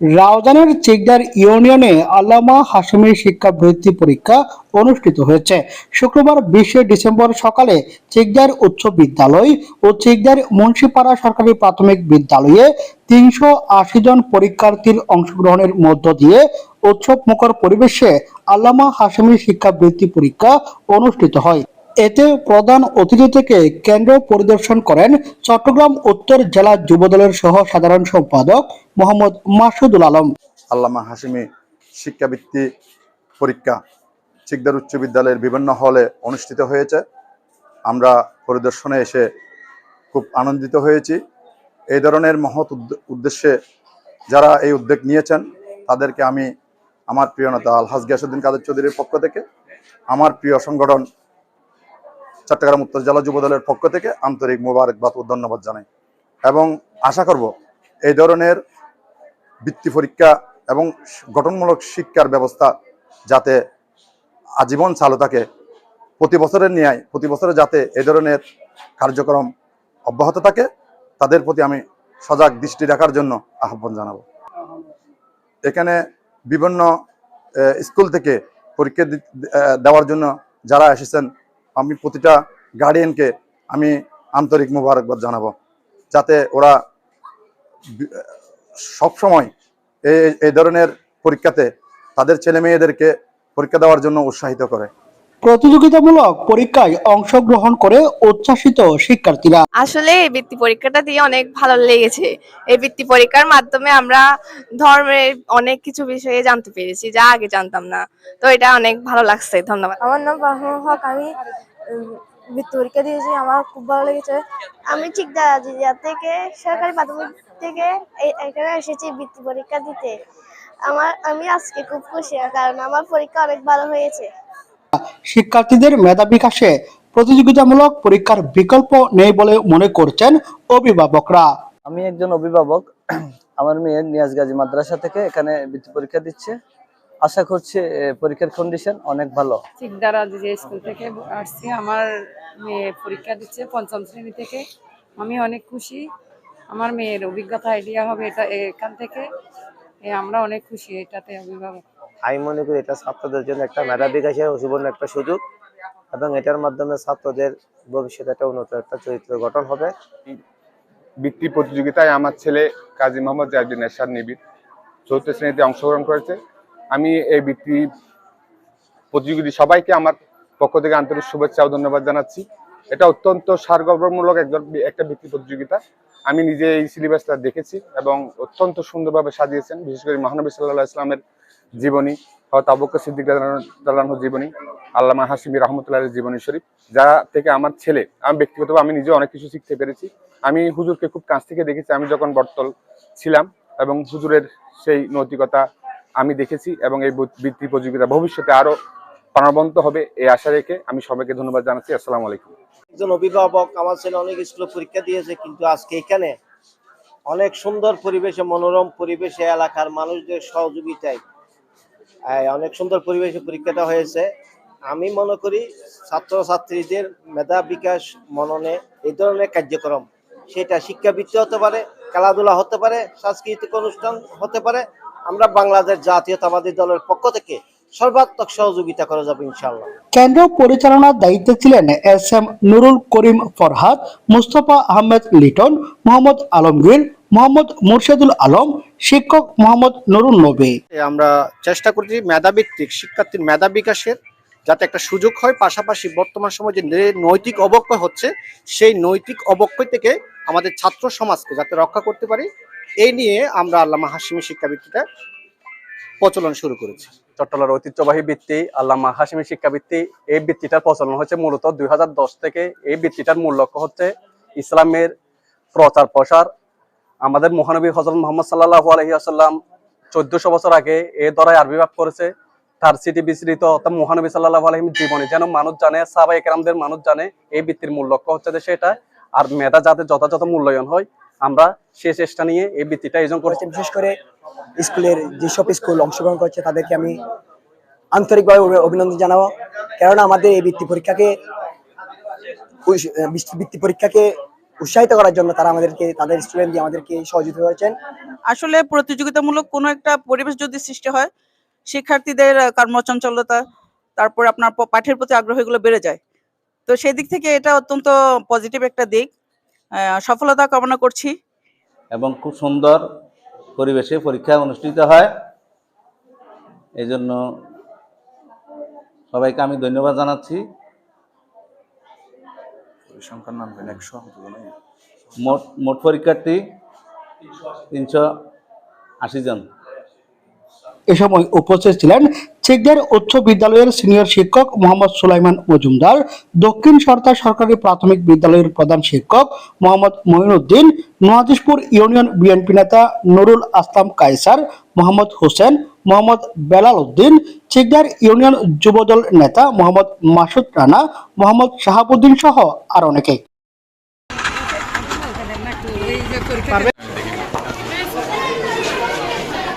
রাউজানের চিকদার ইউনিয়নে আল্লামা হাশেমী শিক্ষাবৃত্তি পরীক্ষা অনুষ্ঠিত হয়েছে। শুক্রবার 20 ডিসেম্বর সকালে চিকদার উচ্চ বিদ্যালয় ও চিকদার মুন্সিপাড়া সরকারি প্রাথমিক বিদ্যালয়ে 380 জন পরীক্ষার্থীর অংশগ্রহণের মধ্য দিয়ে উৎসবমুখর পরিবেশে আল্লামা হাশেমী শিক্ষাবৃত্তি পরীক্ষা অনুষ্ঠিত হয়। এতে প্রধান অতিথি থেকে কেন্দ্র পরিদর্শন করেন চট্টগ্রাম উত্তর জেলা যুবদলের সহ সাধারণ সম্পাদক মোহাম্মদ মাসুদুল আলম। আল্লামা হাশেমী শিক্ষাবৃত্তি পরীক্ষা চিকদার উচ্চ বিদ্যালয়ের বিভিন্ন হলে অনুষ্ঠিত হয়েছে। আমরা পরিদর্শনে এসে খুব আনন্দিত হয়েছি। এই ধরনের মহৎ উদ্দেশ্যে যারা এই উদ্যোগ নিয়েছেন তাদেরকে আমি আমার প্রিয় নেতা আলহাজ গিয়াসউদ্দিন কাদের চৌধুরীর পক্ষ থেকে, আমার প্রিয় সংগঠন চট্টগ্রাম উত্তর জেলা যুবদলের পক্ষ থেকে আন্তরিক মোবারকবাদ ও ধন্যবাদ জানাই এবং আশা করব এই ধরনের বৃত্তি পরীক্ষা এবং গঠনমূলক শিক্ষার ব্যবস্থা যাতে আজীবন চালু থাকে। প্রতি বছরের ন্যায় প্রতি বছরে যাতে এই ধরনের কার্যক্রম অব্যাহত থাকে, তাদের প্রতি আমি সজাগ দৃষ্টি রাখার জন্য আহ্বান জানাবো। এখানে বিভিন্ন স্কুল থেকে পরীক্ষা দেওয়ার জন্য যারা এসেছেন, আমি প্রতিটা গার্ডিয়ানকে আমি আন্তরিক মোবারকবাদ জানাবো, যাতে ওরা সবসময় এই ধরনের পরীক্ষাতে তাদের ছেলে মেয়েদেরকে পরীক্ষা দেওয়ার জন্য উৎসাহিত করে। প্রতিযোগিতামূলক পরীক্ষায় অংশগ্রহণ করে উচ্ছ্বাসিত শিক্ষার্থীরা। আসলে এই বৃত্তি পরীক্ষাটা দিয়ে অনেক ভালো লেগেছে। এই বৃত্তি পরীক্ষার মাধ্যমে আমরা ধর্মের অনেক কিছু বিষয়ে জানতে পেরেছি যা আগে জানতাম না। তো এটা অনেক ভালো লাগছে। ধন্যবাদ। আমার নাম বাহরুল হক। আমি বৃত্তি পরীক্ষা দিয়েছি, আমার খুব ভালো লেগেছে। আমি চিকদার আজিজিয়া থেকে সরকারি প্রাথমিক থেকে এখানে এসেছি বৃত্তি পরীক্ষা দিতে। আমি আজকে খুব খুশি, কারণ আমার পরীক্ষা অনেক ভালো হয়েছে। শিক্ষার্থীদের মেধা বিকাশে প্রতিযোগিতামূলক পরীক্ষার বিকল্প নেই বলে মনে করছেন অভিভাবকরা। আমি একজন অভিভাবক। আমার মেয়ে নিয়াজ গাজী মাদ্রাসা থেকে এখানে বৃত্তি পরীক্ষা দিচ্ছে। আশা করছি পরীক্ষার কন্ডিশন অনেক ভালো। চিকদার আজিজিয়া স্কুল থেকে আসছি। আমার মেয়ে পরীক্ষা দিচ্ছে 5ম শ্রেণী থেকে। আমি অনেক খুশি। আমার মেয়ের অভিজ্ঞতা আইডিয়া হবে এটা এখান থেকে। আমরা অনেক খুশি এটাতে অভিভাবক। আমি মনে করি এটা ছাত্রদের জন্য একটা মেধা বিকাশের সুবর্ণ একটা সুযোগ এবং এটার মাধ্যমে ছাত্রদের ভবিষ্যতে একটা উন্নত একটা চরিত্র গঠন হবে। বৃত্তি প্রতিযোগিতায় আমার ছেলে কাজী মোহাম্মদ জাহিদুল নেশাদ নিবিড় 4র্থ শ্রেণীতে অংশগ্রহণ করেছে। আমি এই বৃত্তি প্রতিযোগিতা সবাইকে আমার পক্ষ থেকে আন্তরিক শুভেচ্ছা ও ধন্যবাদ জানাচ্ছি। এটা অত্যন্ত সারগর্বমূলক একটা বৃত্তি প্রতিযোগিতা। আমি নিজে এই সিলেবাসটা দেখেছি এবং অত্যন্ত সুন্দরভাবে সাজিয়েছেন। বিশেষ করে মহানবী সাল্লাল্লাহু আলাইহি ওয়াসাল্লামের জীবনী, হযরত আবু বকর সিদ্দিক রাদিয়াল্লাহু আনহুর জীবনী, আল্লামা হাশেমী রাহমাতুল্লাহির জীবনী শরীফ, যা থেকে আমার ছেলে, আমি ব্যক্তিগতভাবে আমি নিজে অনেক কিছু শিখতে পেরেছি। আমি হুজুরকে খুব কাছ থেকে দেখেছি, আমি যখন বটতল ছিলাম, এবং হুজুরের সেই নৈতিকতা আমি দেখেছি এবং এই বৃত্তি প্রতিযোগিতা ভবিষ্যতে আরো প্রাণবন্ত হবে এই আশা রেখে আমি সবাইকে ধন্যবাদ জানাচ্ছি। আসসালামু আলাইকুম। একজন অভিভাবক, আমার ছেলে অনেক স্কুলে পরীক্ষা দিয়েছে, কিন্তু আজকে এখানে অনেক সুন্দর পরিবেশে, মনোরম পরিবেশে, এলাকার মানুষদের সহযোগিতায় অনেক সুন্দর পরিবেশে পরীক্ষাটা হয়েছে। আমি মনে করি ছাত্রছাত্রীদের মেধা বিকাশ মননে এই ধরনের কার্যক্রম, সেটা শিক্ষাবৃত্তি হতে পারে, খেলাধুলা হতে পারে, সাংস্কৃতিক অনুষ্ঠান হতে পারে, আমরা বাংলাদেশ জাতীয়তাবাদী দলের পক্ষ থেকে সর্বাত্মক সহযোগিতা করা যাবে ইনশাআল্লাহ। কেন্দ্র পরিচালনার দায়িত্বে ছিলেন SM নুরুল করিম ফরহাদ, মুস্তফা আহমেদ লিটন, মোহাম্মদ আলমগীর, মোহাম্মদ মুর্শেদুল আলম, শিক্ষক মোহাম্মদ নুরুল নবী। আমরা চেষ্টা করছি মেধাভিত্তিক শিক্ষার্থীর মেধা বিকাশের যাতে একটা সুযোগ হয়, পাশাপাশি বর্তমান সময়ে যে নৈতিক অবক্ষয় হচ্ছে সেই নৈতিক অবক্ষয় থেকে আমাদের ছাত্র সমাজকে যাতে রক্ষা করতে পারি, এই নিয়ে আমরা আল্লামা হাশেমী শিক্ষাবৃত্তিটা প্রচলন শুরু করেছি। চট্টগ্রামের ঐতিহ্যবাহী বৃত্তি আল্লামা হাশেমী শিক্ষাবৃত্তি, এই বৃত্তিটার প্রচলন হচ্ছে মূলত 2010 থেকে। এই বৃত্তিটার মূল লক্ষ্য হচ্ছে ইসলামের প্রচার প্রসার। আমাদের মহানবী হযরত মুহাম্মদ সাল্লাল্লাহু আলাইহি ওয়াসাল্লাম 1400 বছর আগে এই দ্বারাই আবির্ভাব করেছে। তার স্মৃতি বিস্মৃত অর্থাৎ মহানবী সাল্লাল্লাহু আলাইহি জীবনী যেন মানুষ জানে, সাহাবায়ে কেরামদের মানুষ জানে। এই বৃত্তির মূল লক্ষ্য হচ্ছে যে সেটা, আর মেধা যাতে যথাযথ মূল্যায়ন হয়, আমরা সে চেষ্টা নিয়ে এই বৃত্তিটা আয়োজন করেছি। বিশেষ করে স্কুলের যেসব স্কুল অংশগ্রহণ করছে তাদেরকে আমি আন্তরিকভাবে অভিনন্দন জানাবো, কেননা আমাদের এই বৃত্তি পরীক্ষাকে উৎসাহিত করার জন্য তারা আমাদেরকে তাদের স্টুডেন্ট দিয়ে আমাদেরকে সহযোগিতা করেছেন। আসলে প্রতিযোগিতামূলক কোনো একটা পরিবেশ যদি সৃষ্টি হয়, শিক্ষার্থীদের কর্মচঞ্চলতা, তারপর আপনার পাঠের প্রতি আগ্রহ এগুলো বেড়ে যায়। তো সেই দিক থেকে এটা অত্যন্ত পজিটিভ একটা দিক। সফলতা কামনা করছি। এবং খুব সুন্দর পরিবেশে পরীক্ষা অনুষ্ঠিত হয়, এই জন্য সবাইকে আমি ধন্যবাদ জানাচ্ছি। মোট পরীক্ষার্থী 380 জন। এ সময় উপস্থিত ছিলেন চেকদার উচ্চ বিদ্যালয়ের সিনিয়র শিক্ষক মোহাম্মদ সুলাইমান মজুমদার, দক্ষিণ সরকার সরকারি প্রাথমিক বিদ্যালয়ের প্রধান শিক্ষক মোহাম্মদ মঈনুদ্দিন, নওয়াজিশপুর ইউনিয়ন বিএনপি নেতা নুরুল আসলাম কায়সার, মোহাম্মদ হোসেন, মোহাম্মদ বেলাল উদ্দিন, চেকদার ইউনিয়ন যুবদল নেতা মোহাম্মদ মাসুদ রানা, মোহাম্মদ শাহাবুদ্দিন সহ আর অনেকে।